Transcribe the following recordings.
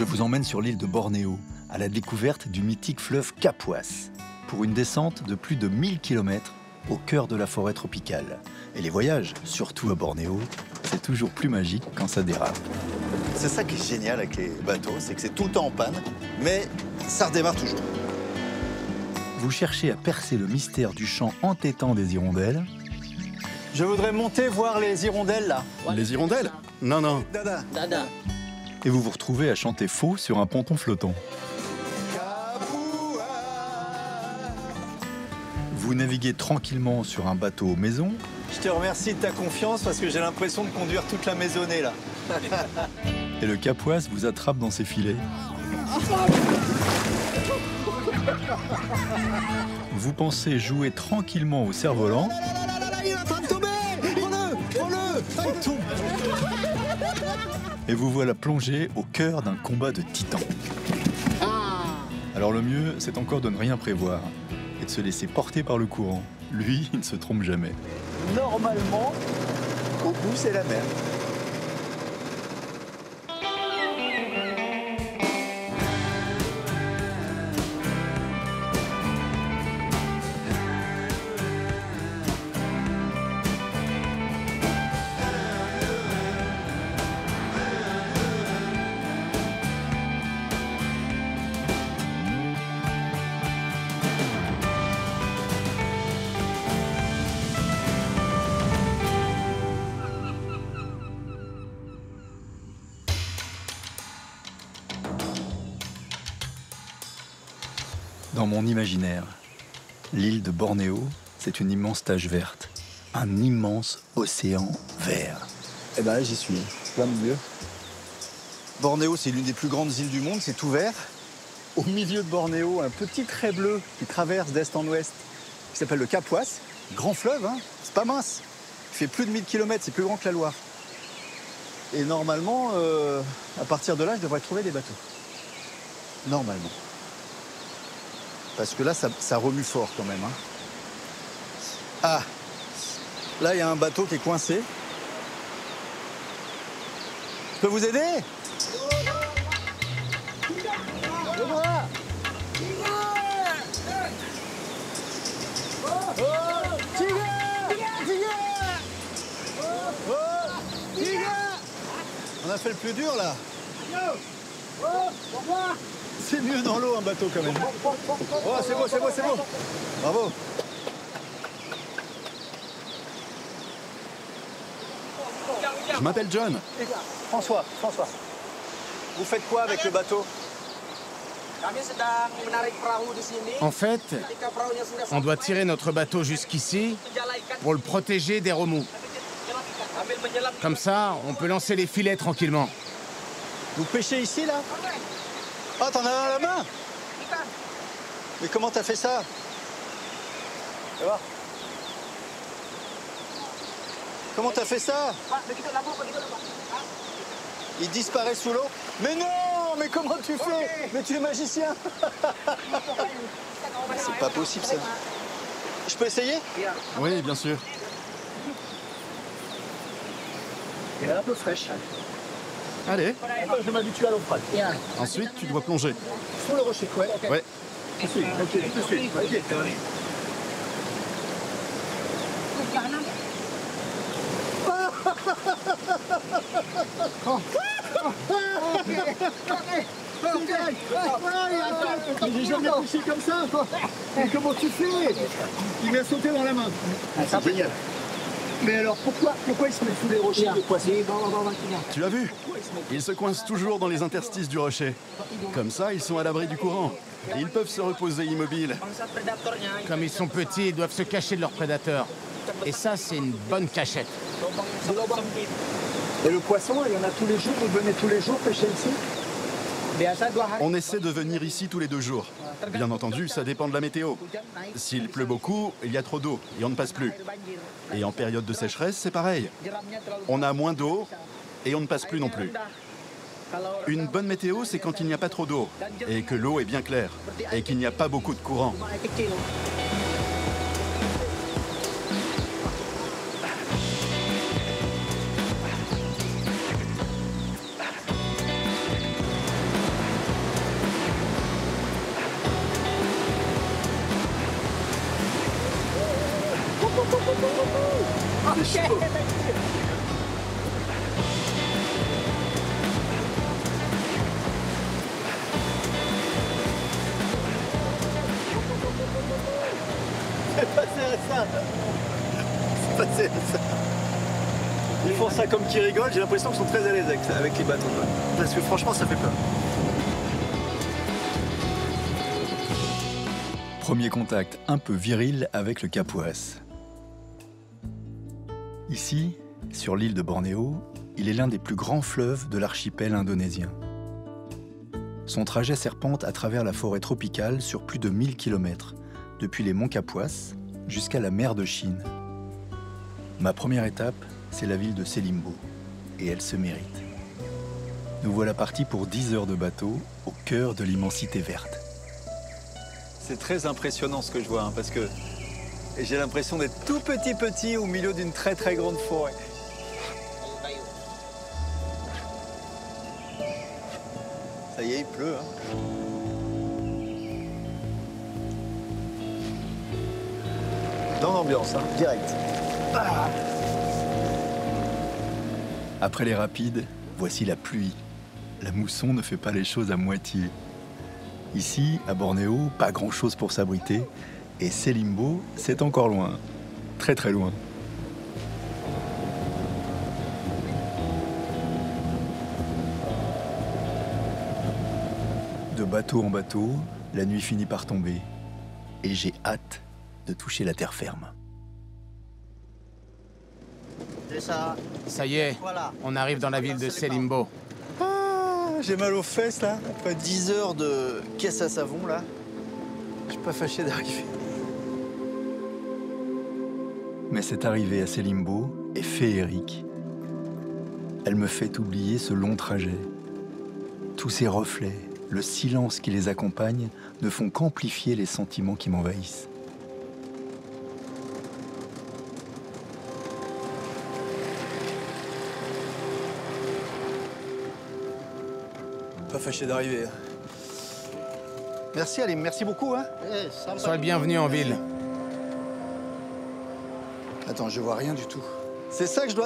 Je vous emmène sur l'île de Bornéo, à la découverte du mythique fleuve Kapuas, pour une descente de plus de 1000 km au cœur de la forêt tropicale. Et les voyages, surtout à Bornéo, c'est toujours plus magique quand ça dérape. C'est ça qui est génial avec les bateaux, c'est que c'est tout le temps en panne, mais ça redémarre toujours. Vous cherchez à percer le mystère du chant entêtant des hirondelles. Je voudrais monter voir les hirondelles là. Les hirondelles? Non, non. Dada. Dada. Et vous vous retrouvez à chanter faux sur un ponton flottant. Vous naviguez tranquillement sur un bateau maison. Je te remercie de ta confiance parce que j'ai l'impression de conduire toute la maisonnée là. Et le Kapuas vous attrape dans ses filets. Vous pensez jouer tranquillement au cerf-volant. Il est en train de tomber. Prends-le. Il tombe. Et vous voilà plongé au cœur d'un combat de titans. Alors le mieux, c'est encore de ne rien prévoir et de se laisser porter par le courant. Lui, il ne se trompe jamais. Normalement, au bout c'est la mer. Dans mon imaginaire, l'île de Bornéo, c'est une immense tache verte. Un immense océan vert. Eh ben là, j'y suis, plein de milieu. Bornéo, c'est l'une des plus grandes îles du monde, c'est tout vert. Au milieu de Bornéo, un petit trait bleu qui traverse d'est en ouest, qui s'appelle le Kapuas. Grand fleuve, hein, c'est pas mince. Il fait plus de 1000 km, c'est plus grand que la Loire. Et normalement, à partir de là, je devrais trouver des bateaux. Normalement. Parce que là, ça remue fort quand même. Hein. Ah, là, il y a un bateau qui est coincé. Je peux vous aider? On a fait le plus dur là. C'est mieux dans l'eau un bateau quand même. Oh, c'est beau, c'est beau, c'est beau. Bravo. Je m'appelle John. François. Vous faites quoi avec le bateau? En fait, on doit tirer notre bateau jusqu'ici pour le protéger des remous. Comme ça, on peut lancer les filets tranquillement. Vous pêchez ici là? Oh, t'en as un à la main? Mais comment t'as fait ça? Tu vois? Comment t'as fait ça? Il disparaît sous l'eau? Mais non! Mais comment tu fais? Mais tu es magicien! C'est pas possible ça. Je peux essayer? Oui, bien sûr. Elle est un peu fraîche. Allez. Je m'habitue à l'eau froide. Ensuite, tu dois plonger. Sur le rocher, ouais. Ouais. Tout de suite, ok, tout de suite. Ok. J'ai jamais poussé comme ça. Mais comment tu fais? Il m'a sauté dans la main. C'est génial. Mais alors pourquoi il se met sous les rochers de poisson? Tu as vu? Ils se coincent toujours dans les interstices du rocher. Comme ça, ils sont à l'abri du courant. Et ils peuvent se reposer immobiles. Comme ils sont petits, ils doivent se cacher de leurs prédateurs. Et ça, c'est une bonne cachette. Et le poisson, il y en a tous les jours? Vous venez tous les jours pêcher ici? On essaie de venir ici tous les 2 jours. Bien entendu, ça dépend de la météo. S'il pleut beaucoup, il y a trop d'eau et on ne passe plus. Et en période de sécheresse, c'est pareil. On a moins d'eau et on ne passe plus non plus. Une bonne météo, c'est quand il n'y a pas trop d'eau et que l'eau est bien claire et qu'il n'y a pas beaucoup de courant. C'est pas ça. C'est pas ça. Ils font ça comme qu'ils rigolent, j'ai l'impression qu'ils sont très à l'aise avec les bateaux. Parce que franchement, ça fait peur. Premier contact un peu viril avec le Kapuas. Ici, sur l'île de Bornéo, il est l'un des plus grands fleuves de l'archipel indonésien. Son trajet serpente à travers la forêt tropicale sur plus de 1000 km, depuis les monts Kapuas jusqu'à la mer de Chine. Ma première étape, c'est la ville de Selimbo, et elle se mérite. Nous voilà partis pour 10 heures de bateau au cœur de l'immensité verte. C'est très impressionnant ce que je vois, hein, parce que j'ai l'impression d'être tout petit au milieu d'une très grande forêt. Ça y est, il pleut. Hein. Dans l'ambiance, hein, direct. Ah. Après les rapides, voici la pluie. La mousson ne fait pas les choses à moitié. Ici, à Bornéo, pas grand-chose pour s'abriter. Et Selimbo, c'est encore loin. Très loin. De bateau en bateau, la nuit finit par tomber. Et j'ai hâte de toucher la terre ferme. Ça y est, on arrive dans la ville de Selimbo. J'ai mal aux fesses là, après 10 heures de caisse à savon là. Je suis pas fâché d'arriver. Mais cette arrivée à Selimbo est féerique. Elle me fait oublier ce long trajet. Tous ces reflets, le silence qui les accompagne ne font qu'amplifier les sentiments qui m'envahissent. Pas fâché d'arriver. Merci Alim, merci beaucoup. Hein. Sois le bienvenu en ville. Attends, je vois rien du tout. C'est ça que je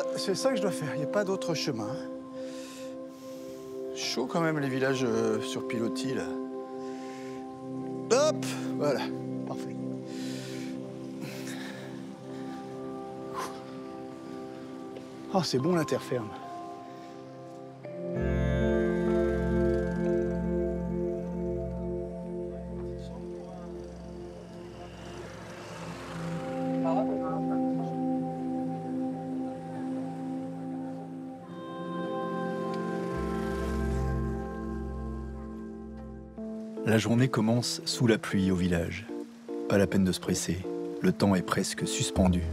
dois faire. Il n'y a pas d'autre chemin. Chaud quand même les villages sur pilotis là. Hop, voilà, parfait. Oh, c'est bon la terre ferme. La journée commence sous la pluie au village. Pas la peine de se presser, le temps est presque suspendu.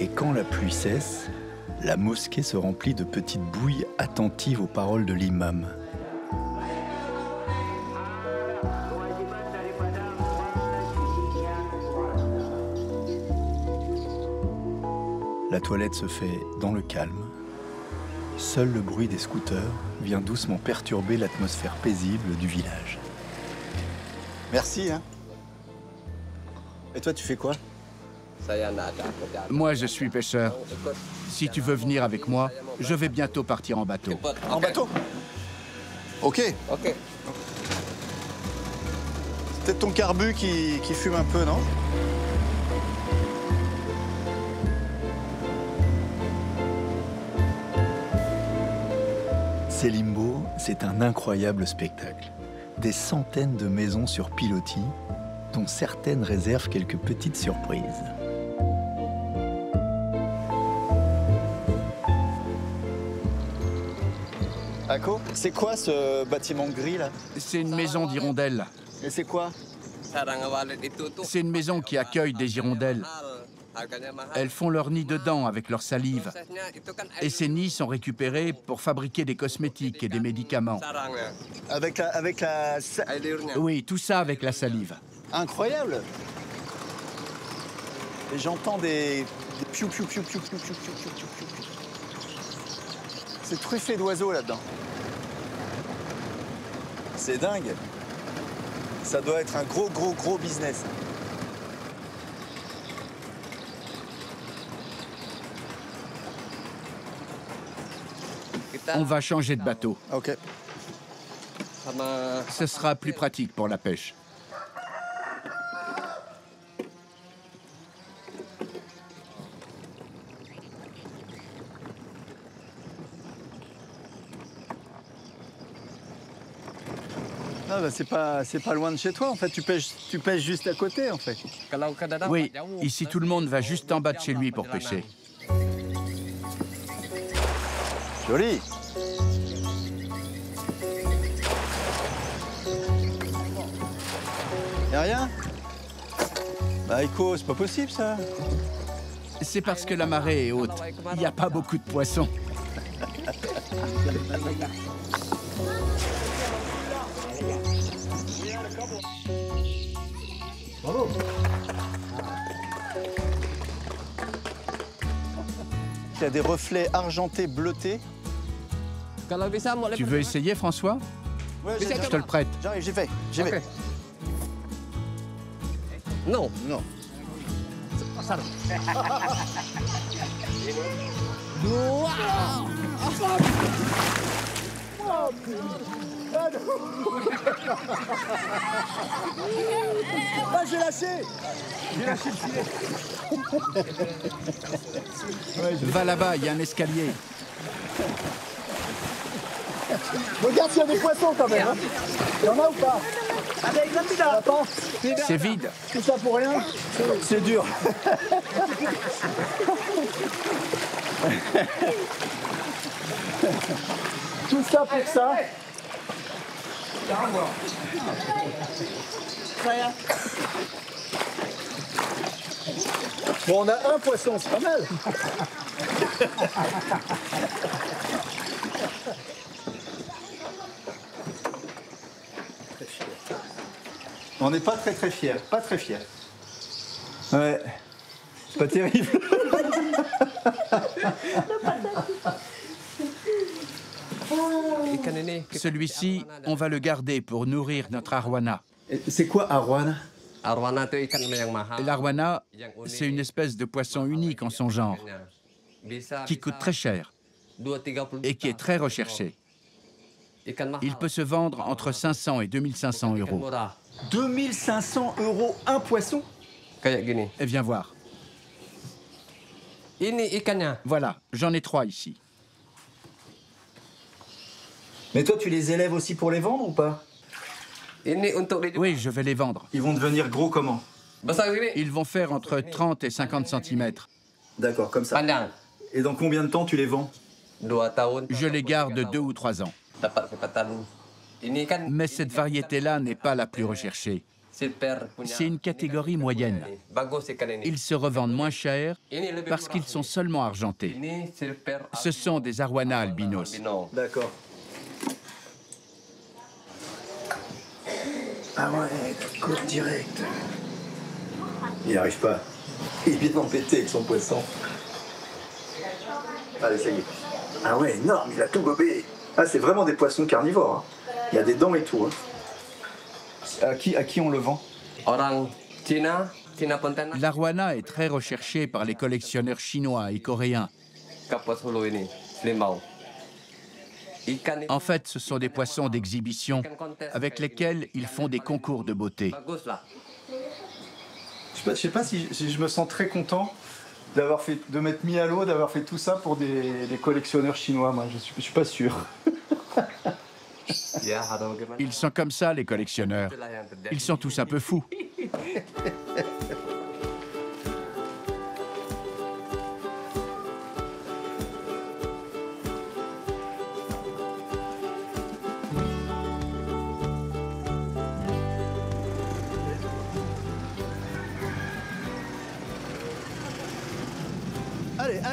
Et quand la pluie cesse, la mosquée se remplit de petites bouilles attentives aux paroles de l'imam. La toilette se fait dans le calme. Seul le bruit des scooters vient doucement perturber l'atmosphère paisible du village. Merci. Hein. Et toi, tu fais quoi? Moi, je suis pêcheur. Si tu veux venir avec moi, je vais bientôt partir en bateau. En bateau? Ok. C'est peut-être ton carbu qui fume un peu, non? Selimbo, c'est un incroyable spectacle. Des centaines de maisons sur pilotis, dont certaines réservent quelques petites surprises. Ako, c'est quoi ce bâtiment gris là? C'est une maison d'hirondelles. Et c'est quoi? C'est une maison qui accueille des hirondelles. Elles font leur nid dedans avec leur salive. Et ces nids sont récupérés pour fabriquer des cosmétiques et des médicaments. Avec la... Oui, tout ça avec la salive. Incroyable! Et j'entends des piou piou piou piou piou piou piou piou piou piou. C'est truffé d'oiseaux là-dedans. C'est dingue. Ça doit être un gros business. On va changer de bateau. Ok. Ce sera plus pratique pour la pêche. Ah bah c'est pas loin de chez toi en fait, tu pêches juste à côté en fait. Oui, ici tout le monde va juste en bas de chez lui pour pêcher. Joli. Y'a rien? Bah Echo, c'est pas possible ça. C'est parce que la marée est haute. Il n'y a pas beaucoup de poissons. Il y a des reflets argentés bleutés. Tu veux essayer, François? Ouais, Je te le prête. J'arrive, j'y vais. Non. Non. Ah, j'ai lâché le filet. Va là-bas, il y a un escalier. Regarde s'il y a des poissons quand même. Hein. Il y en a ou pas? Attends. C'est vide. Tout ça pour rien? C'est dur. Tout ça pour ça. Bon, on a un poisson, c'est pas mal. On n'est pas très fiers, pas très fiers. Ouais, c'est pas terrible. Celui-ci, on va le garder pour nourrir notre arwana. C'est quoi arwana? L'arwana, c'est une espèce de poisson unique en son genre, qui coûte très cher et qui est très recherché. Il peut se vendre entre 500 et 2500 euros. 2500 euros un poisson? Et viens voir. Voilà, j'en ai 3 ici. Mais toi, tu les élèves aussi pour les vendre ou pas? Oui, je vais les vendre. Ils vont devenir gros comment? Ils vont faire entre 30 et 50 cm. D'accord, comme ça. Et dans combien de temps tu les vends? Je les garde 2 ou 3 ans. Mais cette variété-là n'est pas la plus recherchée. C'est une catégorie moyenne. Ils se revendent moins cher parce qu'ils sont seulement argentés. Ce sont des arwana albinos. D'accord. Ah ouais, tu cours direct. Il n'y arrive pas. Il vient d'embêter avec son poisson. Allez, ça y est. Ah ouais, énorme, il a tout gobé. Ah, c'est vraiment des poissons carnivores. Hein. Il y a des dents et tout. Hein. À qui on le vend? L'arwana est très recherché par les collectionneurs chinois et coréens. En fait, ce sont des poissons d'exhibition avec lesquels ils font des concours de beauté. Je sais pas si je me sens très content de m'être mis à l'eau, d'avoir fait tout ça pour des collectionneurs chinois. Moi, je suis pas sûr. Ils sont comme ça, les collectionneurs. Ils sont tous un peu fous. Allez.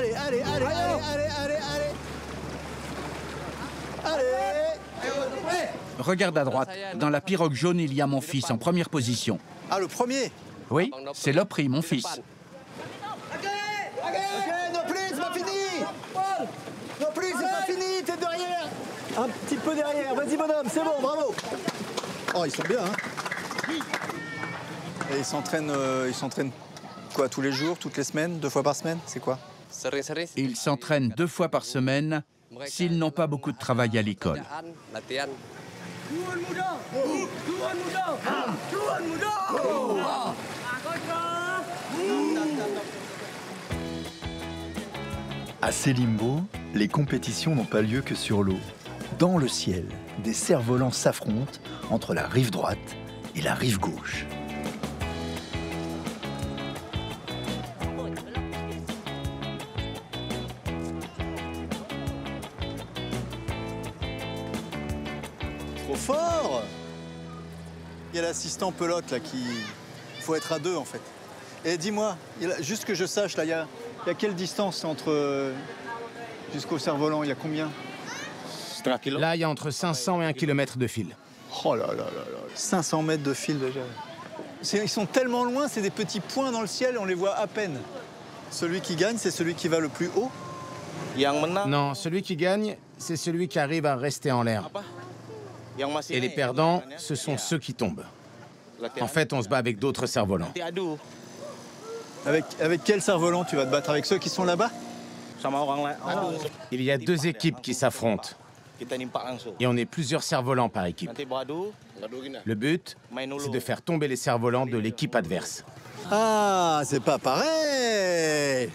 Regarde à droite. Dans la pirogue jaune, il y a mon fils en première position. Ah, le premier? Oui, c'est Lopri, mon fils. Ok, Nopli, c'est pas fini. Nopli, c'est pas fini, t'es derrière. Un petit peu derrière, vas-y bonhomme, c'est bon, bravo. Oh, ils sont bien, hein. Et ils s'entraînent quoi, tous les jours, toutes les semaines, 2 fois par semaine? C'est quoi? Ils s'entraînent 2 fois par semaine s'ils n'ont pas beaucoup de travail à l'école. À Selimbo, les compétitions n'ont pas lieu que sur l'eau. Dans le ciel, des cerfs-volants s'affrontent entre la rive droite et la rive gauche. Trop fort! Il y a l'assistant pelote là qui... Il faut être à 2 en fait. Et dis-moi, juste que je sache, là, il y a quelle distance entre... jusqu'au cerf-volant, il y a combien? Là, il y a entre 500 et 1 km de fil. Oh là là là là, 500 mètres de fil déjà. Ils sont tellement loin, c'est des petits points dans le ciel, on les voit à peine. Celui qui gagne, c'est celui qui va le plus haut? Non, celui qui gagne, c'est celui qui arrive à rester en l'air. Et les perdants, ce sont ceux qui tombent. En fait, on se bat avec d'autres cerfs-volants. Avec quel cerf-volant tu vas te battre? Avec ceux qui sont là-bas? Il y a 2 équipes qui s'affrontent. Et on est plusieurs cerfs-volants par équipe. Le but, c'est de faire tomber les cerfs-volants de l'équipe adverse. Ah, c'est pas pareil!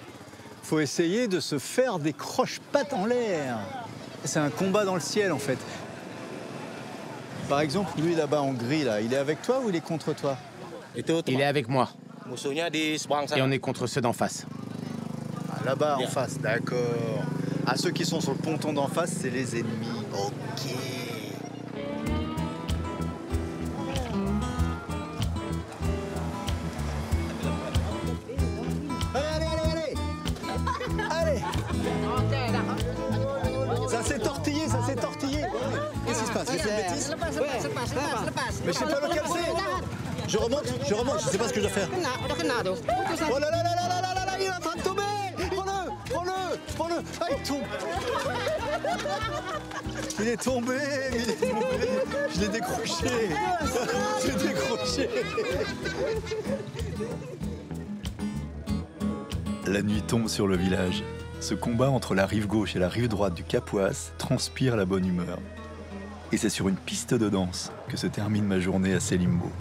Faut essayer de se faire des croche-pattes en l'air. C'est un combat dans le ciel, en fait. Par exemple, lui là-bas en gris, là, il est avec toi ou il est contre toi? Il est avec moi. Et on est contre ceux d'en face. Ah, là-bas, en face, d'accord. Ah, ceux qui sont sur le ponton d'en face, c'est les ennemis. Ok. Allez! Ça s'est tortillé, ça s'est tortillé. Qu'est-ce qui se passe? J'ai fait une bêtise? Mais je sais pas lequel c'est. Je remonte, je sais pas ce que je dois faire. Oh là là là là là là là, il est en train de tomber. Prends-le. Ah, il tombe. Il est tombé. Je l'ai décroché. La nuit tombe sur le village. Ce combat entre la rive gauche et la rive droite du Kapuas transpire la bonne humeur. Et c'est sur une piste de danse que se termine ma journée à Selimbo.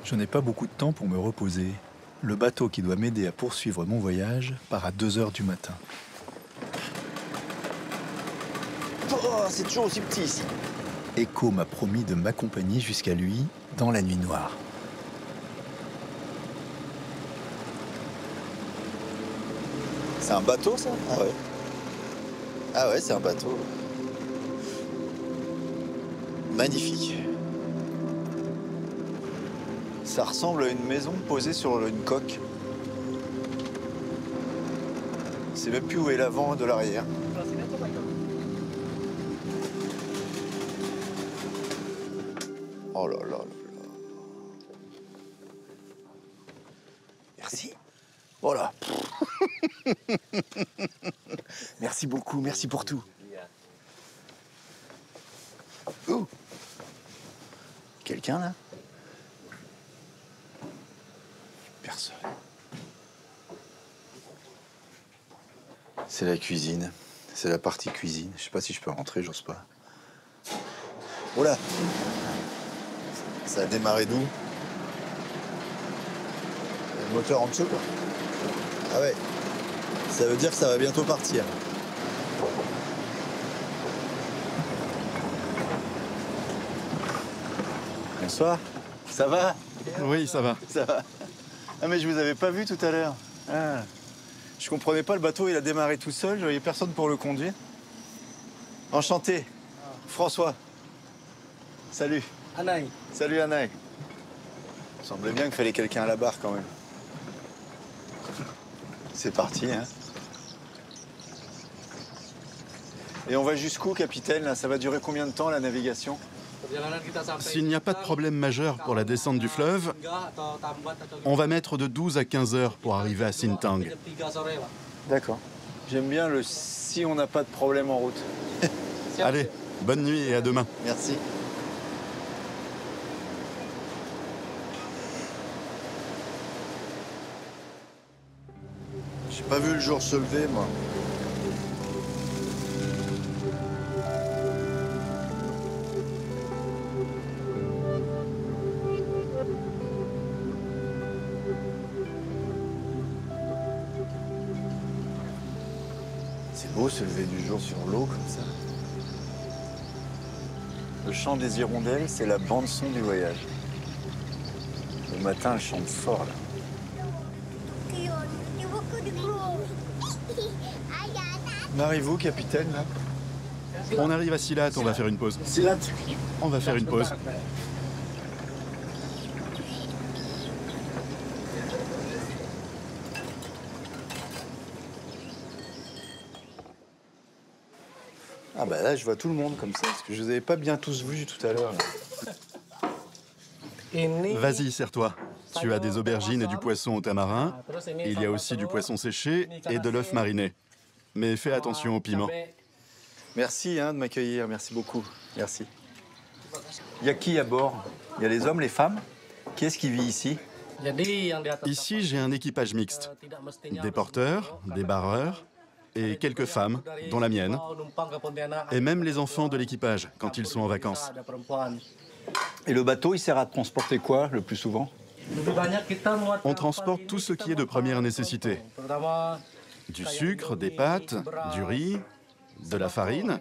Je n'ai pas beaucoup de temps pour me reposer. Le bateau qui doit m'aider à poursuivre mon voyage part à 2 heures du matin. Oh, c'est toujours aussi petit ici. Echo m'a promis de m'accompagner jusqu'à lui dans la nuit noire. C'est un bateau, ça? Ah ouais. Ah ouais, c'est un bateau. Magnifique. Ça ressemble à une maison posée sur une coque. Je sais même plus où est l'avant et de l'arrière. Oh là là là là. Merci. Voilà. Merci beaucoup, merci pour tout. Oh. Quelqu'un là? Personne. C'est la cuisine. C'est la partie cuisine. Je sais pas si je peux rentrer, j'ose pas. Oh là! Ça a démarré d'où? Le moteur en dessous, quoi. Ah ouais. Ça veut dire que ça va bientôt partir. Bonsoir. Ça va? Oui, ça va. Ça va. Ah mais je vous avais pas vu tout à l'heure. Ah. Je comprenais pas, le bateau, il a démarré tout seul, je voyais personne pour le conduire. Enchanté. François. Salut. Anaï. Salut Anaï. Il semblait bien qu'il fallait quelqu'un à la barre quand même. C'est parti, hein. Et on va jusqu'où, capitaine, là? Ça va durer combien de temps, la navigation? S'il n'y a pas de problème majeur pour la descente du fleuve, on va mettre de 12 à 15 heures pour arriver à Sintang. D'accord. J'aime bien le si on n'a pas de problème en route. Allez, bonne nuit et à demain. Merci. J'ai pas vu le jour se lever, moi. C'est beau se lever du jour sur l'eau comme ça. Le chant des hirondelles, c'est la bande-son du voyage. Le matin, elles chantent fort, là. N'arrivez-vous, capitaine, là? On arrive à Silat, on va faire une pause. Silat. On va faire une pause. Ah bah là, je vois tout le monde comme ça, parce que je vous avais pas bien tous vus tout à l'heure. Vas-y, serre-toi. Tu as des aubergines et du poisson au tamarin. Il y a aussi du poisson séché et de l'œuf mariné. Mais fais attention au piment. Merci de m'accueillir, merci beaucoup. Merci. Il y a qui à bord? Il y a les hommes, les femmes? Qui est-ce qui vit ici? Ici, j'ai un équipage mixte. Des porteurs, des barreurs et quelques femmes, dont la mienne. Et même les enfants de l'équipage, quand ils sont en vacances. Et le bateau, il sert à transporter quoi, le plus souvent? On transporte tout ce qui est de première nécessité. Du sucre, des pâtes, du riz, de la farine,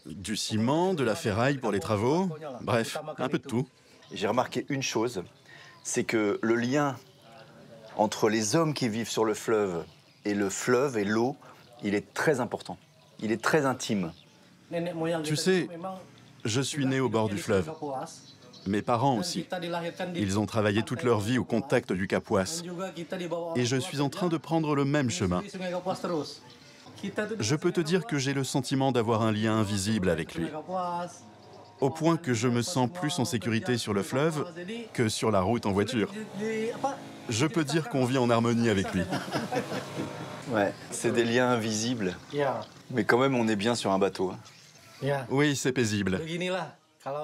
du ciment, de la ferraille pour les travaux. Bref, un peu de tout. J'ai remarqué une chose, c'est que le lien entre les hommes qui vivent sur le fleuve et l'eau, il est très important. Il est très intime. Tu sais, je suis né au bord du fleuve. Mes parents aussi. Ils ont travaillé toute leur vie au contact du Kapuas. Et je suis en train de prendre le même chemin. Je peux te dire que j'ai le sentiment d'avoir un lien invisible avec lui. Au point que je me sens plus en sécurité sur le fleuve que sur la route en voiture. Je peux dire qu'on vit en harmonie avec lui. Ouais, c'est des liens invisibles. Mais quand même, on est bien sur un bateau. Oui, c'est paisible.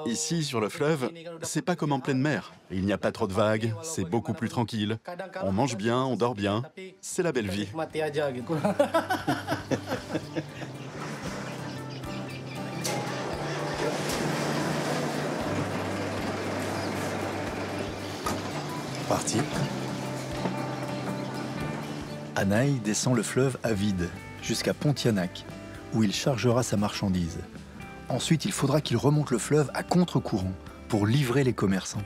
Ici, sur le fleuve, c'est pas comme en pleine mer. Il n'y a pas trop de vagues, c'est beaucoup plus tranquille. On mange bien, on dort bien. C'est la belle vie. Parti. Anaï descend le fleuve à vide, jusqu'à Pontianak, où il chargera sa marchandise. Ensuite, il faudra qu'il remonte le fleuve à contre-courant pour livrer les commerçants.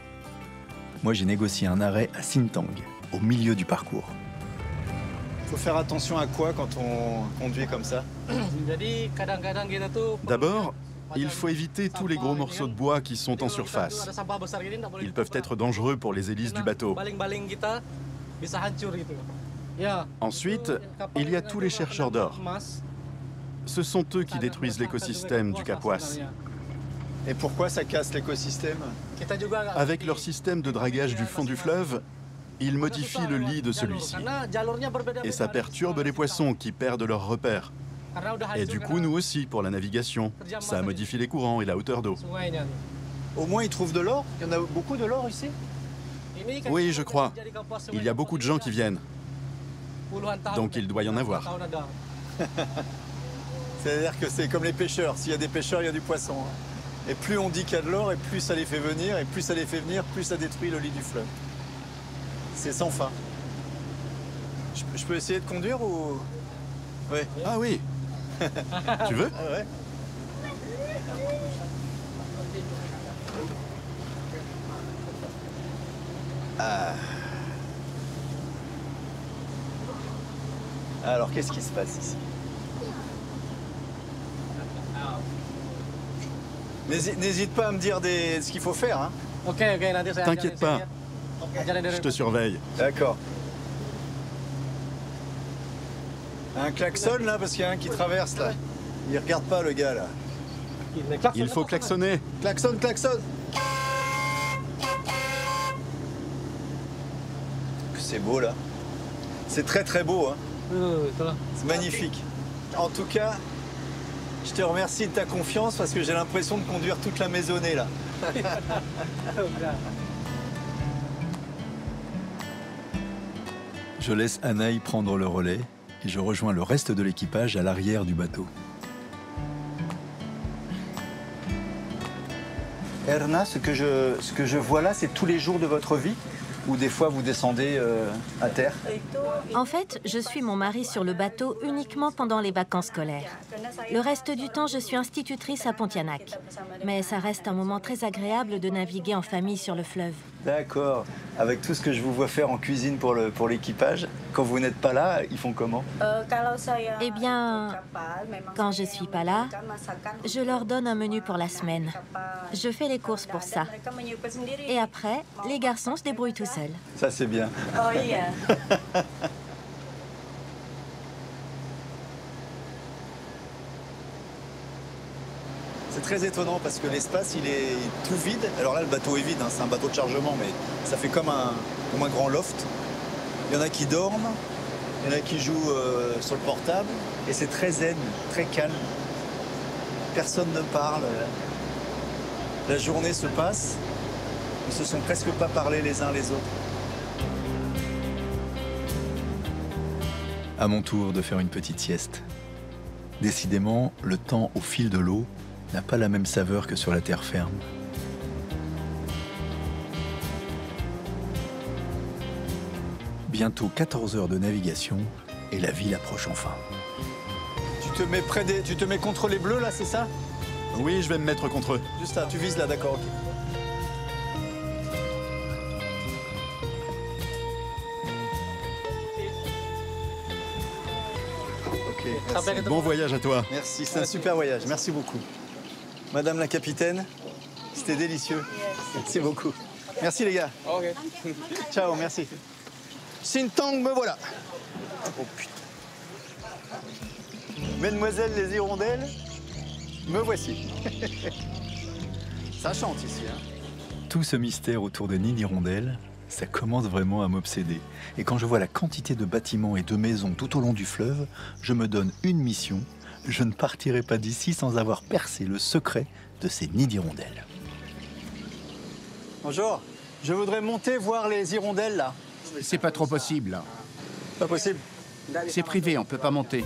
Moi, j'ai négocié un arrêt à Sintang, au milieu du parcours. Faut faire attention à quoi quand on conduit comme ça? D'abord, il faut éviter tous les gros morceaux de bois qui sont en surface. Ils peuvent être dangereux pour les hélices du bateau. Ensuite, il y a tous les chercheurs d'or. Ce sont eux qui détruisent l'écosystème du Kapuas. Et pourquoi ça casse l'écosystème? Avec leur système de dragage du fond du fleuve, ils modifient le lit de celui-ci. Et ça perturbe les poissons qui perdent leurs repères. Et du coup, nous aussi, pour la navigation, ça modifie les courants et la hauteur d'eau. Au moins, ils trouvent de l'or? Il y en a beaucoup de l'or ici? Oui, je crois. Il y a beaucoup de gens qui viennent. Donc il doit y en avoir. C'est-à-dire que c'est comme les pêcheurs. S'il y a des pêcheurs, il y a du poisson. Et plus on dit qu'il y a de l'or, et plus ça les fait venir. Et plus ça les fait venir, plus ça détruit le lit du fleuve. C'est sans fin. Je peux essayer de conduire ou... Ouais. Ah oui. Tu veux? Ah ouais. Ah. Alors, qu'est-ce qui se passe ici? N'hésite pas à me dire ce qu'il faut faire. Hein. T'inquiète pas, je te surveille. D'accord. Un klaxon là, parce qu'il y a un qui traverse là. Il regarde pas le gars là. Il faut klaxonner. Klaxon, klaxon. C'est beau là. C'est très très beau. Hein. C'est magnifique. En tout cas, je te remercie de ta confiance parce que j'ai l'impression de conduire toute la maisonnée là. Je laisse Anaï prendre le relais et je rejoins le reste de l'équipage à l'arrière du bateau. Erna, ce que je vois là, c'est tous les jours de votre vie? Ou des fois vous descendez à terre? En fait, je suis mon mari sur le bateau uniquement pendant les vacances scolaires. Le reste du temps, je suis institutrice à Pontianak. Mais ça reste un moment très agréable de naviguer en famille sur le fleuve. D'accord. Avec tout ce que je vous vois faire en cuisine pour l'équipage, quand vous n'êtes pas là, ils font comment? Eh bien, quand je suis pas là, je leur donne un menu pour la semaine. Je fais les courses pour ça. Et après, les garçons se débrouillent tout seuls. Ça, c'est bien. C'est très étonnant parce que l'espace, il est tout vide. Alors là, le bateau est vide, hein, c'est un bateau de chargement, mais ça fait comme un grand loft. Il y en a qui dorment, il y en a qui jouent sur le portable, et c'est très zen, très calme. Personne ne parle. La journée se passe, ils se sont presque pas parlé les uns les autres. À mon tour de faire une petite sieste. Décidément, le temps au fil de l'eau n'a pas la même saveur que sur la terre ferme. Bientôt 14 heures de navigation et la ville approche enfin. Tu te mets contre les bleus là, c'est ça? Oui, je vais me mettre contre eux. Juste là, tu vises là, d'accord, ok. Ok, merci. Bon voyage à toi. Merci, c'est un super voyage, merci beaucoup. Madame la capitaine, c'était délicieux. Merci beaucoup. Merci les gars. Ciao, merci. Sintang, me voilà. Oh putain. Mesdemoiselles les hirondelles, me voici. Ça chante ici, hein. Tout ce mystère autour des nids d'hirondelles, ça commence vraiment à m'obséder. Et quand je vois la quantité de bâtiments et de maisons tout au long du fleuve, je me donne une mission. Je ne partirai pas d'ici sans avoir percé le secret de ces nids d'hirondelles. Bonjour, je voudrais monter voir les hirondelles là. C'est pas trop possible. Pas possible. C'est privé, on peut pas monter.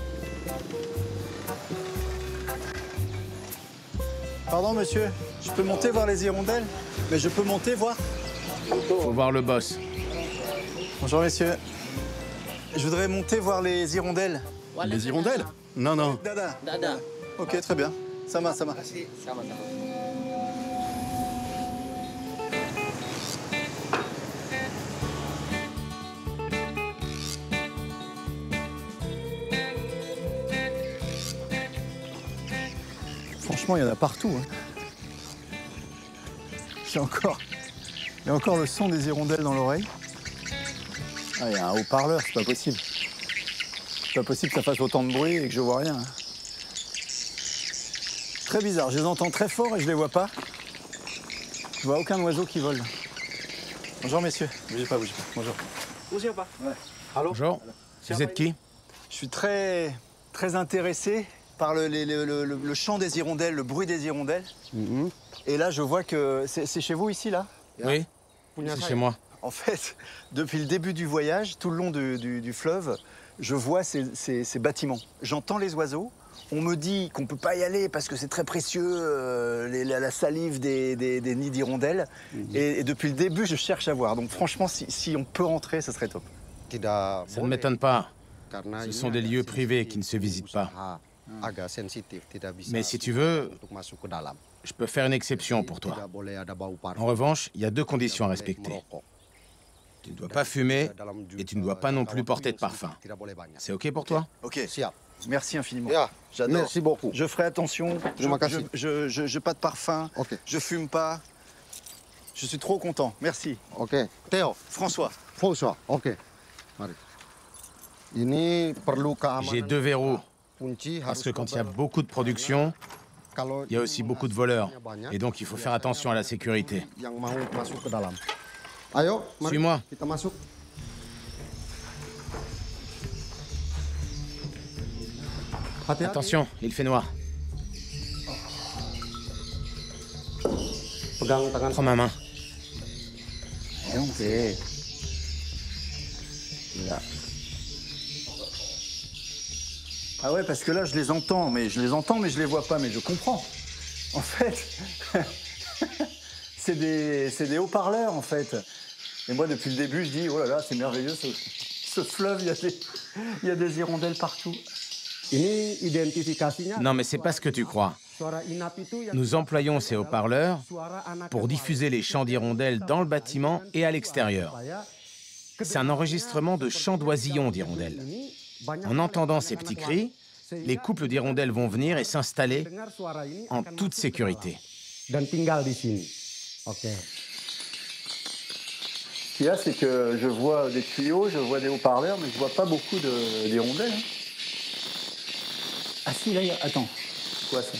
Pardon monsieur, je peux monter voir les hirondelles? Mais je peux monter voir? Faut voir le boss. Bonjour messieurs. Je voudrais monter voir les hirondelles. Les hirondelles? Non, non. Dada. Dada. Ok, très bien. Ça marche, ça marche. Franchement, il y en a partout. Hein. Il y a encore le son des hirondelles dans l'oreille. Ah, il y a un haut-parleur, c'est pas possible. C'est pas possible que ça fasse autant de bruit et que je vois rien. Hein. Très bizarre, je les entends très fort et je les vois pas. Je vois aucun oiseau qui vole. Bonjour messieurs. Bougez pas, bougez pas. Bonjour. Bougez pas. Ouais. Allô. Bonjour. Vous êtes qui? Je suis très intéressé par le chant des hirondelles, le bruit des hirondelles. Et là, je vois que c'est chez vous ici, là? Oui, c'est chez moi. En fait, depuis le début du voyage, tout le long du fleuve, je vois ces bâtiments. J'entends les oiseaux. On me dit qu'on ne peut pas y aller parce que c'est très précieux, la salive des nids d'hirondelles. Et depuis le début, je cherche à voir. Donc franchement, si on peut rentrer, ce serait top. Ça ne m'étonne pas. Ce sont des lieux privés qui ne se visitent pas. Mais si tu veux, je peux faire une exception pour toi. En revanche, il y a 2 conditions à respecter. Tu ne dois pas fumer et tu ne dois pas non plus porter de parfum. C'est OK pour toi? Ok, merci infiniment. J'adore. Merci beaucoup. Je ferai attention, je pas de parfum, je fume pas. Je suis trop content, merci. Ok. Theo. François. François, ok. Mari. J'ai 2 verrous, parce que quand il y a beaucoup de production, il y a aussi beaucoup de voleurs. Et donc il faut faire attention à la sécurité. Suis-moi. Attention, il fait noir. Prends ma main. Ok. Ah ouais, parce que là, je les entends, mais je les vois pas, mais je comprends. En fait, c'est des haut-parleurs, en fait. Et moi, depuis le début, je dis, oh là là, c'est merveilleux, ce fleuve, il y a des hirondelles partout. Non, mais c'est pas ce que tu crois. Nous employons ces haut-parleurs pour diffuser les chants d'hirondelles dans le bâtiment et à l'extérieur. C'est un enregistrement de chants d'oisillons d'hirondelles. En entendant ces petits cris, les couples d'hirondelles vont venir et s'installer en toute sécurité. Ce qu'il y a, c'est que je vois des tuyaux, je vois des haut-parleurs, mais je vois pas beaucoup d'hirondelles. Ah si, là, attends. C'est quoi ça?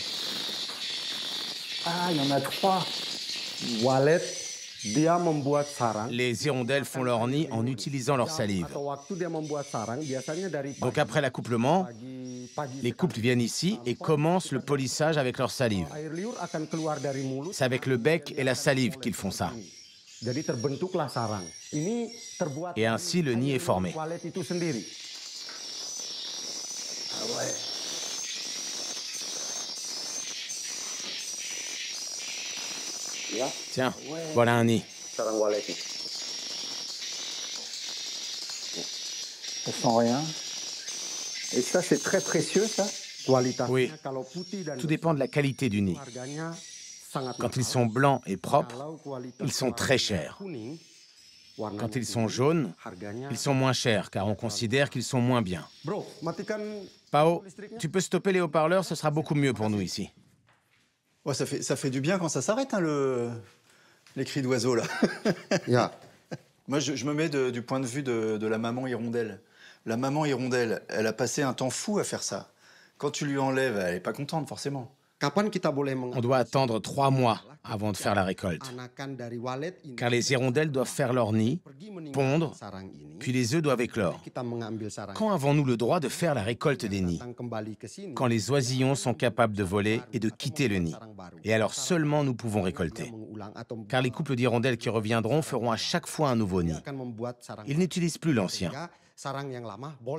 Ah, il y en a 3. Les hirondelles font leur nid en utilisant leur salive. Donc après l'accouplement, les couples viennent ici et commencent le polissage avec leur salive. C'est avec le bec et la salive qu'ils font ça. Et ainsi, le nid est formé. Ah ouais. Tiens, voilà un nid. Ça sent rien. Et ça, c'est très précieux, ça? Oui, tout dépend de la qualité du nid. Quand ils sont blancs et propres, ils sont très chers. Quand ils sont jaunes, ils sont moins chers, car on considère qu'ils sont moins bien. Pao, tu peux stopper les haut-parleurs, ce sera beaucoup mieux pour nous ici. Ouais, ça fait du bien quand ça s'arrête, hein, les cris d'oiseaux, là. Moi, je me mets du point de vue de la maman hirondelle. La maman hirondelle, elle a passé un temps fou à faire ça. Quand tu lui enlèves, elle n'est pas contente, forcément. On doit attendre 3 mois avant de faire la récolte. Car les hirondelles doivent faire leur nid, pondre, puis les œufs doivent éclore. Quand avons-nous le droit de faire la récolte des nids? Quand les oisillons sont capables de voler et de quitter le nid. Et alors seulement nous pouvons récolter. Car les couples d'hirondelles qui reviendront feront à chaque fois un nouveau nid. Ils n'utilisent plus l'ancien.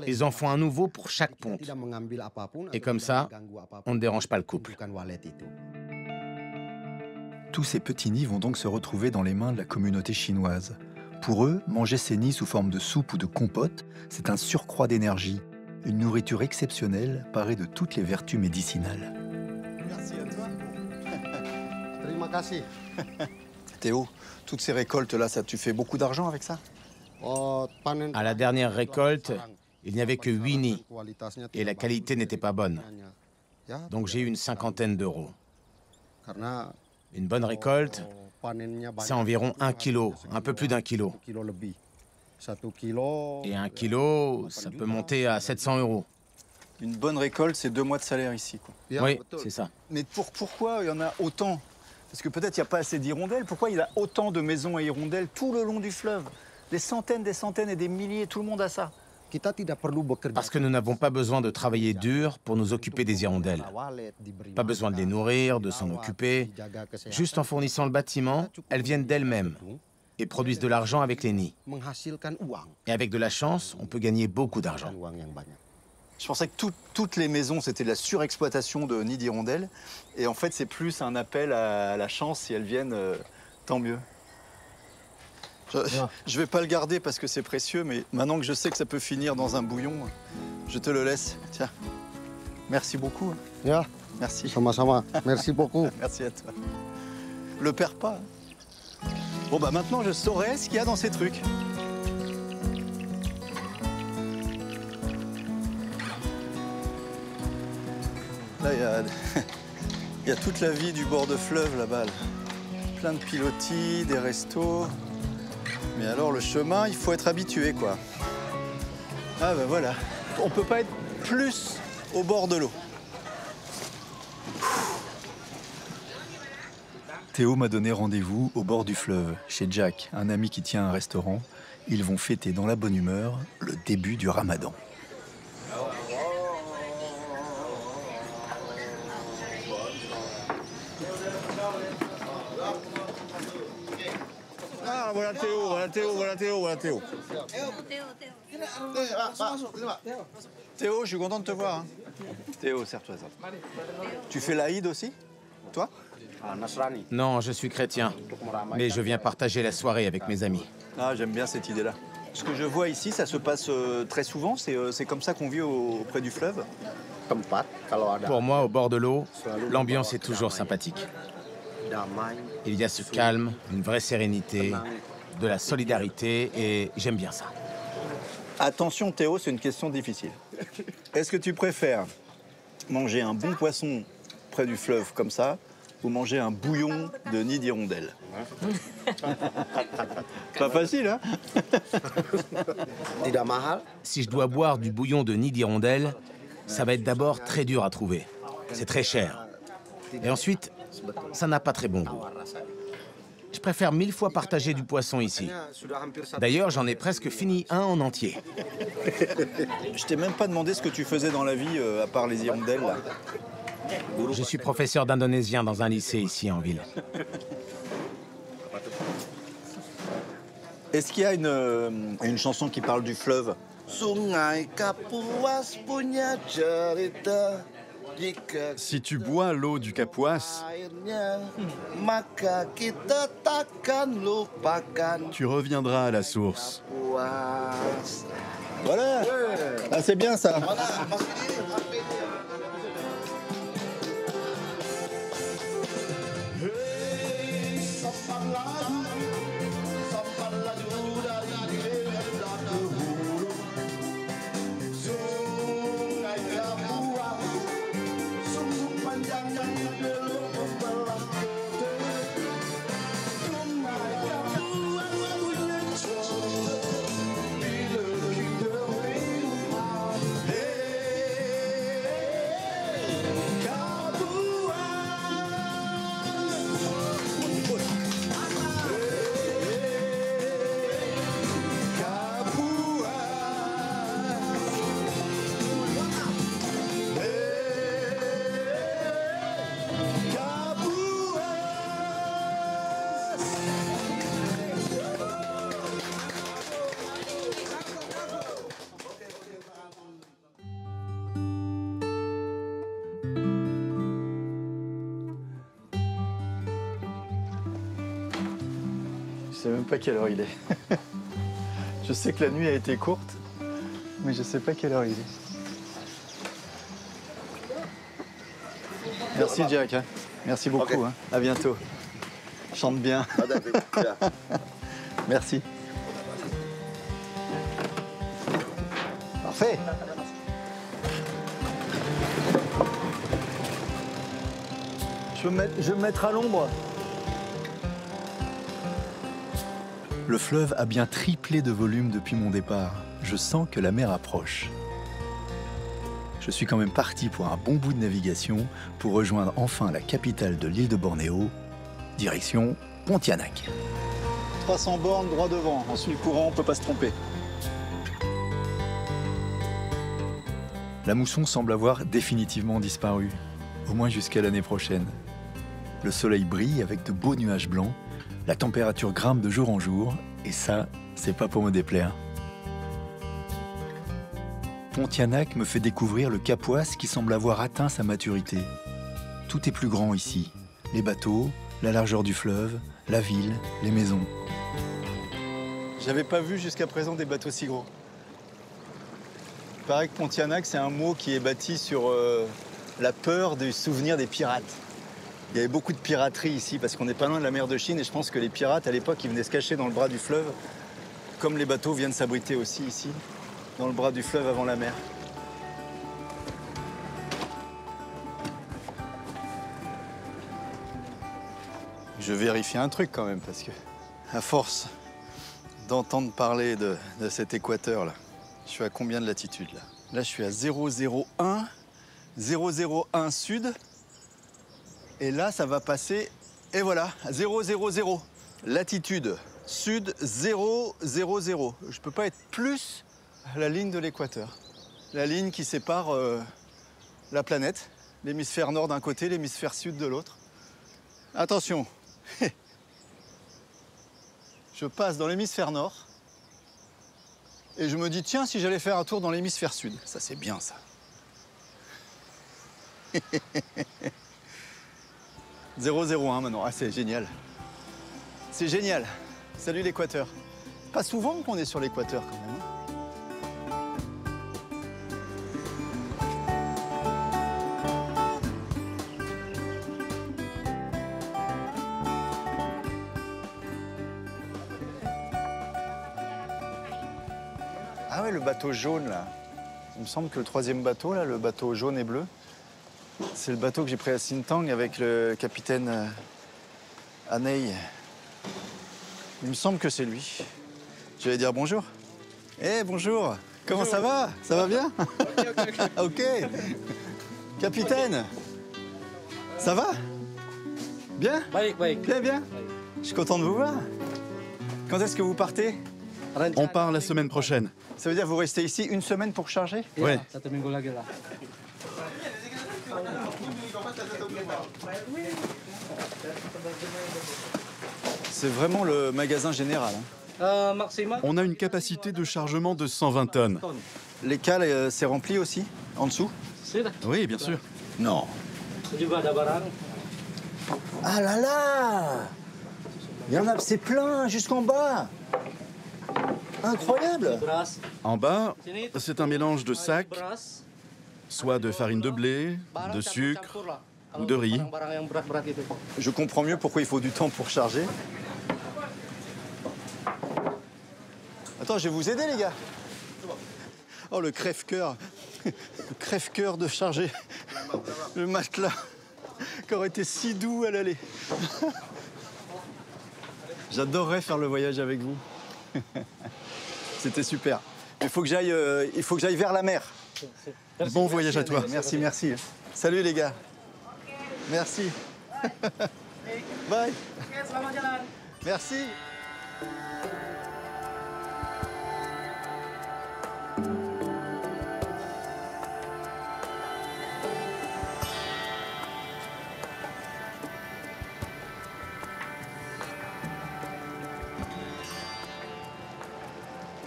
Ils en font un nouveau pour chaque ponte. Et comme ça, on ne dérange pas le couple. Tous ces petits nids vont donc se retrouver dans les mains de la communauté chinoise. Pour eux, manger ces nids sous forme de soupe ou de compote, c'est un surcroît d'énergie, une nourriture exceptionnelle parée de toutes les vertus médicinales. Merci à toi. Théo, toutes ces récoltes-là, tu fais beaucoup d'argent avec ça? À la dernière récolte, il n'y avait que 8 nids et la qualité n'était pas bonne. Donc j'ai eu une 50aine d'euros. Une bonne récolte, c'est environ 1 kilo, un peu plus d'1 kilo. Et 1 kilo, ça peut monter à 700 euros. Une bonne récolte, c'est 2 mois de salaire ici, quoi. Oui, c'est ça. Mais pourquoi il y en a autant? Parce que peut-être il n'y a pas assez d'hirondelles. Pourquoi il y a autant de maisons à hirondelles tout le long du fleuve? Des centaines et des milliers, tout le monde a ça. Parce que nous n'avons pas besoin de travailler dur pour nous occuper des hirondelles. Pas besoin de les nourrir, de s'en occuper. Juste en fournissant le bâtiment, elles viennent d'elles-mêmes et produisent de l'argent avec les nids. Et avec de la chance, on peut gagner beaucoup d'argent. Je pensais que toutes les maisons, c'était de la surexploitation de nids d'hirondelles. Et en fait, c'est plus un appel à la chance. Si elles viennent, tant mieux. Je vais pas le garder parce que c'est précieux, mais maintenant que je sais que ça peut finir dans un bouillon, je te le laisse. Tiens, merci beaucoup. Merci. Sama-sama. Merci beaucoup. Merci à toi. Le perds pas. Bon, bah maintenant, je saurai ce qu'il y a dans ces trucs. Là, il y a toute la vie du bord de fleuve là-bas. Là. Plein de pilotis, des restos. Mais alors, le chemin, il faut être habitué, quoi. Ah ben voilà. On peut pas être plus au bord de l'eau. Théo m'a donné rendez-vous au bord du fleuve, chez Jack, un ami qui tient un restaurant. Ils vont fêter dans la bonne humeur le début du Ramadan. Ah, voilà Théo, voilà Théo, voilà Théo, voilà Théo. Théo, je suis content de te voir. Hein. Théo, serre-toi ça. Tu fais l'Aïd aussi, toi? Non, je suis chrétien, mais je viens partager la soirée avec mes amis. Ah, j'aime bien cette idée-là. Ce que je vois ici, ça se passe très souvent. C'est comme ça qu'on vit auprès du fleuve. Pour moi, au bord de l'eau, l'ambiance est toujours sympathique. Il y a ce calme, une vraie sérénité, de la solidarité, et j'aime bien ça. Attention Théo, c'est une question difficile. Est-ce que tu préfères manger un bon poisson près du fleuve comme ça, ou manger un bouillon de nid d'hirondelle? Pas facile, hein? Si je dois boire du bouillon de nid d'hirondelle, ça va être d'abord très dur à trouver. C'est très cher. Et ensuite, ça n'a pas très bon goût. Je préfère 1000 fois partager du poisson ici. D'ailleurs, j'en ai presque fini un en entier. Je t'ai même pas demandé ce que tu faisais dans la vie, à part les hirondelles, là. Je suis professeur d'indonésien dans un lycée ici en ville. Est-ce qu'il y a une chanson qui parle du fleuve? Sungai Kapuas punya cerita. Si tu bois l'eau du Kapuas, Maka kita takkan lupakan tu reviendras à la source. Kapuas. Voilà. Ah, c'est bien ça. Je sais même pas quelle heure il est. Je sais que la nuit a été courte, mais je sais pas quelle heure il est. Merci Jack, hein. Merci beaucoup. Ok. Hein. À bientôt. Chante bien. Merci. Parfait. Je vais me mettre à l'ombre. Le fleuve a bien triplé de volume depuis mon départ. Je sens que la mer approche. Je suis quand même parti pour un bon bout de navigation pour rejoindre enfin la capitale de l'île de Bornéo, direction Pontianak. 300 bornes droit devant. En suit le courant, on peut pas se tromper. La mousson semble avoir définitivement disparu, au moins jusqu'à l'année prochaine. Le soleil brille avec de beaux nuages blancs, la température grimpe de jour en jour, et ça, c'est pas pour me déplaire. Pontianak me fait découvrir le Kapuas qui semble avoir atteint sa maturité. Tout est plus grand ici. Les bateaux, la largeur du fleuve, la ville, les maisons. J'avais pas vu jusqu'à présent des bateaux si gros. Il paraît que Pontianak, c'est un mot qui est bâti sur la peur du souvenir des pirates. Il y avait beaucoup de piraterie ici parce qu'on est pas loin de la mer de Chine et je pense que les pirates, à l'époque, ils venaient se cacher dans le bras du fleuve, comme les bateaux viennent s'abriter aussi ici, dans le bras du fleuve avant la mer. Je vérifie un truc quand même, parce que à force d'entendre parler de cet équateur là, je suis à combien de latitude là? Là, je suis à 001, 001 sud. Et là, ça va passer, et voilà, 000. Latitude sud 000. Je peux pas être plus à la ligne de l'équateur. La ligne qui sépare la planète, l'hémisphère nord d'un côté, l'hémisphère sud de l'autre. Attention, je passe dans l'hémisphère nord et je me dis, tiens, si j'allais faire un tour dans l'hémisphère sud. Ça, c'est bien, ça. 001 maintenant. Ah, c'est génial. C'est génial. Salut l'équateur. Pas souvent qu'on est sur l'équateur, quand même. Ah ouais, le bateau jaune, là. Il me semble que le troisième bateau, là, le bateau jaune et bleu, c'est le bateau que j'ai pris à Sintang avec le capitaine Anei. Il me semble que c'est lui. Je vais dire bonjour. Eh, bonjour. Comment ça va? Ça va bien? Ok. Capitaine, ça va? Bien? Bien, bien. Je suis content de vous voir. Quand est-ce que vous partez? On part la semaine prochaine. Ça veut dire que vous restez ici une semaine pour charger? Ouais. C'est vraiment le magasin général. Hein. On a une capacité de chargement de 120 tonnes. Les cales, c'est rempli aussi, en dessous? Oui, bien sûr. Non. Ah là là! Il y en a, c'est plein, jusqu'en bas. Incroyable! En bas, c'est un mélange de sacs, soit de farine de blé, de sucre ou de riz. Je comprends mieux pourquoi il faut du temps pour charger. Attends, je vais vous aider, les gars. Oh, le crève-cœur. Le crève-cœur de charger le matelas qui aurait été si doux à l'aller. J'adorerais faire le voyage avec vous. C'était super. Il faut que j'aille vers la mer. Bon voyage à toi. Merci, merci. Salut les gars. Merci. Bye. Merci.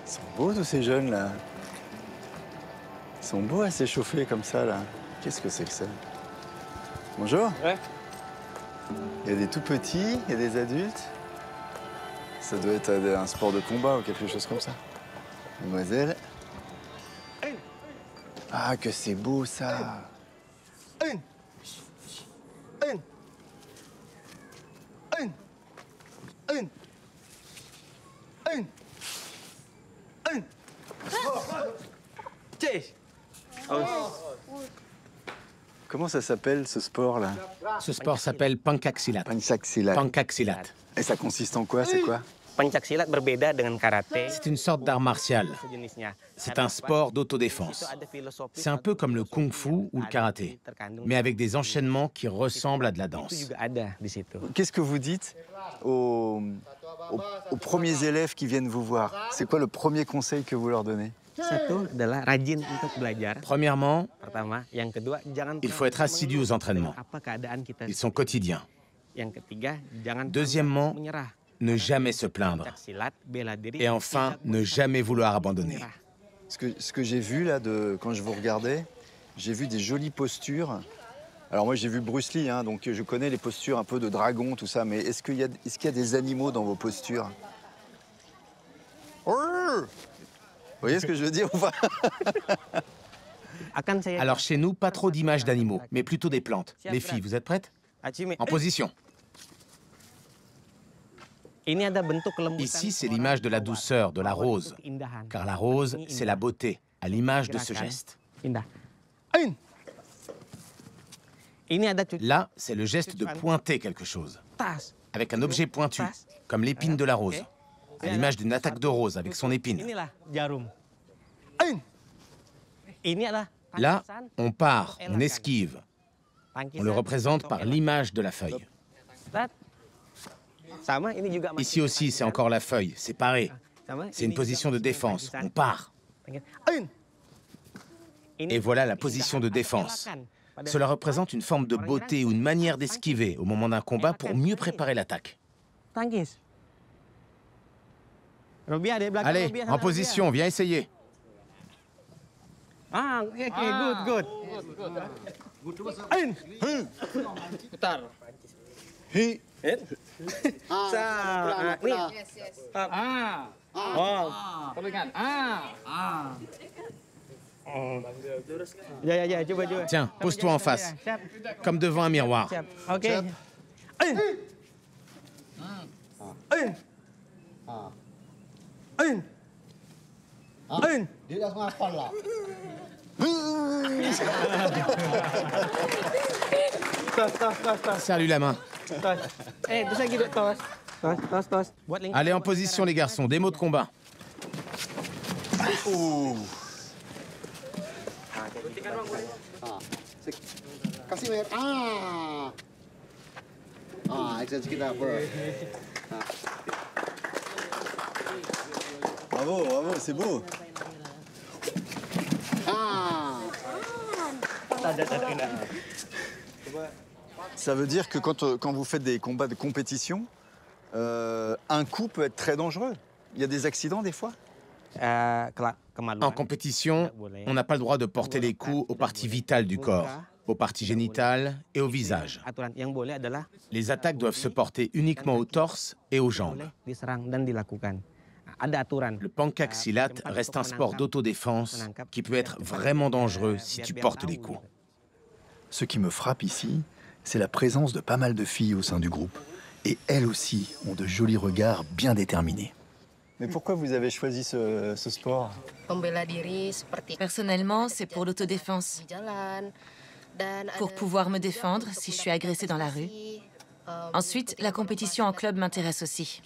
Ils sont beaux tous ces jeunes là. Ils sont beaux à s'échauffer comme ça là. Qu'est-ce que c'est que ça? Bonjour. Ouais. Il y a des tout petits, il y a des adultes. Ça doit être un sport de combat ou quelque chose comme ça. Mademoiselle. Ah, que c'est beau ça. Comment ça s'appelle ce sport-là? Ce sport s'appelle pencaksilat. Pencaksilat. Pencaksilat. Et ça consiste en quoi? C'est quoi? Pencaksilat berbeda dengan karaté. C'est une sorte d'art martial. C'est un sport d'autodéfense. C'est un peu comme le kung-fu ou le karaté, mais avec des enchaînements qui ressemblent à de la danse. Qu'est-ce que vous dites aux premiers élèves qui viennent vous voir? C'est quoi le premier conseil que vous leur donnez? Premièrement, il faut être assidu aux entraînements. Ils sont quotidiens. Deuxièmement, ne jamais se plaindre. Et enfin, ne jamais vouloir abandonner. Ce que j'ai vu là, quand je vous regardais, j'ai vu des jolies postures. Alors moi j'ai vu Bruce Lee, hein, donc je connais les postures un peu de dragon, tout ça, mais est-ce qu'il y a des animaux dans vos postures? Vous voyez ce que je veux dire ou pas? Alors chez nous, pas trop d'images d'animaux, mais plutôt des plantes. Les filles, vous êtes prêtes? En position. Ici, c'est l'image de la douceur, de la rose. Car la rose, c'est la beauté, à l'image de ce geste. Là, c'est le geste de pointer quelque chose. avec un objet pointu, comme l'épine de la rose, à l'image d'une attaque de rose avec son épine. Là, on part, on esquive. On le représente par l'image de la feuille. Ici aussi, c'est encore la feuille, c'est pareil. C'est une position de défense, on part. Et voilà la position de défense. Cela représente une forme de beauté ou une manière d'esquiver au moment d'un combat pour mieux préparer l'attaque. Allez, en position, viens essayer. Tiens, pose-toi en face, comme devant un miroir. Salut la main. Allez en position les garçons, des mots de combat. Bravo, bravo, c'est beau. Ça veut dire que quand vous faites des combats de compétition, un coup peut être très dangereux. Il y a des accidents des fois? En compétition, on n'a pas le droit de porter les coups aux parties vitales du corps, aux parties génitales et au visage. Les attaques doivent se porter uniquement au torse et aux jambes. Le pancak silat reste un sport d'autodéfense qui peut être vraiment dangereux si tu portes les coups. Ce qui me frappe ici, c'est la présence de pas mal de filles au sein du groupe. Et elles aussi ont de jolis regards bien déterminés. Mais pourquoi vous avez choisi ce sport? Personnellement, c'est pour l'autodéfense. Pour pouvoir me défendre si je suis agressée dans la rue. Ensuite, la compétition en club m'intéresse aussi.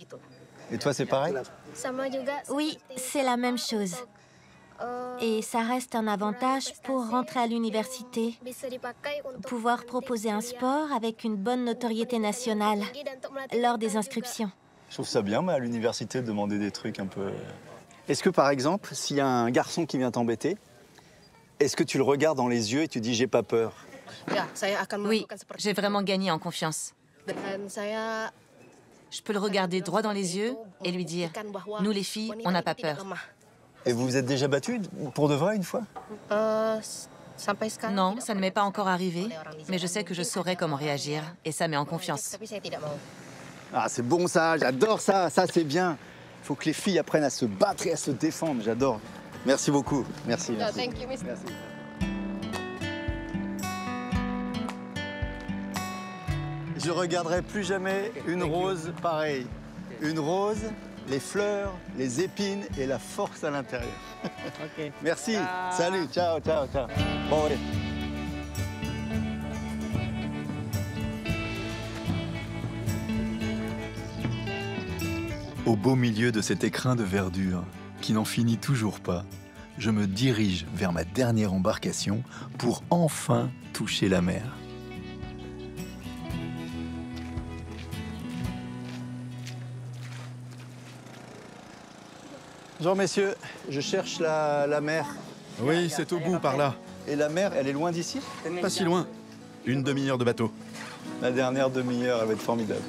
Et toi, c'est pareil? Oui, c'est la même chose. Et ça reste un avantage pour rentrer à l'université, pouvoir proposer un sport avec une bonne notoriété nationale lors des inscriptions. Je trouve ça bien, mais à l'université, de demander des trucs un peu... Est-ce que, par exemple, s'il y a un garçon qui vient t'embêter, est-ce que tu le regardes dans les yeux et tu dis « j'ai pas peur » ? Oui, j'ai vraiment gagné en confiance. Je peux le regarder droit dans les yeux et lui dire « Nous, les filles, on n'a pas peur ». Et vous vous êtes déjà battu pour de vrai une fois? Non, ça ne m'est pas encore arrivé, mais je sais que je saurai comment réagir et ça met en confiance. Ah, c'est bon ça, j'adore ça, ça c'est bien. Il faut que les filles apprennent à se battre et à se défendre, j'adore. Merci beaucoup, merci. Merci. Merci. Je regarderai plus jamais une rose pareille. Une rose, les fleurs, les épines et la force à l'intérieur. Merci, salut, ciao, ciao, ciao. Bon, allez. Au beau milieu de cet écrin de verdure, qui n'en finit toujours pas, je me dirige vers ma dernière embarcation pour enfin toucher la mer. Bonjour messieurs, je cherche la mer. Oui, c'est au bout, par là. Et la mer, elle est loin d'ici? Pas si loin. Une demi-heure de bateau. La dernière demi-heure, elle va être formidable.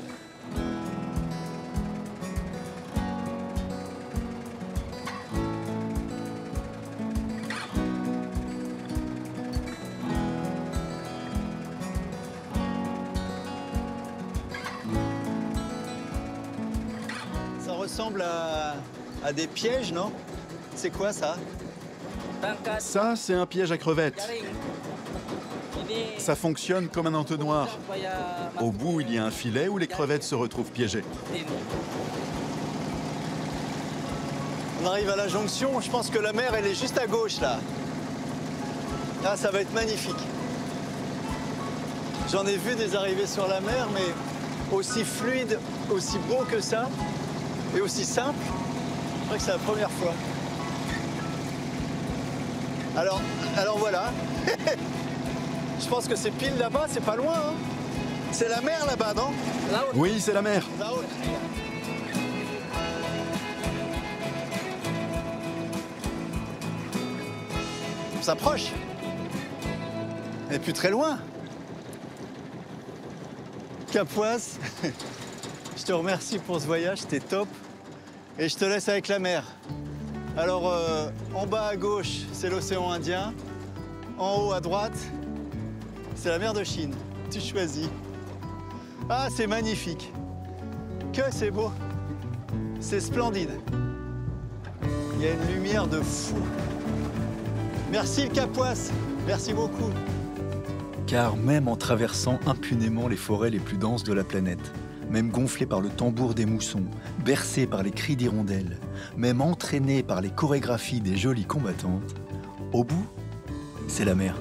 Ça ressemble à des pièges, non? C'est quoi ça? Ça, c'est un piège à crevettes. Ça fonctionne comme un entonnoir. Au bout, il y a un filet où les crevettes se retrouvent piégées. On arrive à la jonction, je pense que la mer, elle est juste à gauche, là. Ah, ça va être magnifique. J'en ai vu des arrivées sur la mer, mais aussi fluide, aussi beau que ça, et aussi simple. Je crois que c'est la première fois. Alors voilà. Je pense que c'est pile là-bas, c'est pas loin. Hein. C'est la mer là-bas, non? Oui, c'est la mer. On s'approche. Elle est plus très loin. Capoise, je te remercie pour ce voyage, c'était top. Et je te laisse avec la mer. Alors, en bas à gauche, c'est l'océan Indien. En haut à droite, c'est la mer de Chine. Tu choisis. Ah, c'est magnifique. Que c'est beau. C'est splendide. Il y a une lumière de fou. Merci le Capoise. Merci beaucoup. Car même en traversant impunément les forêts les plus denses de la planète, même gonflé par le tambour des moussons, bercé par les cris d'hirondelles, même entraîné par les chorégraphies des jolies combattantes, au bout, c'est la mer.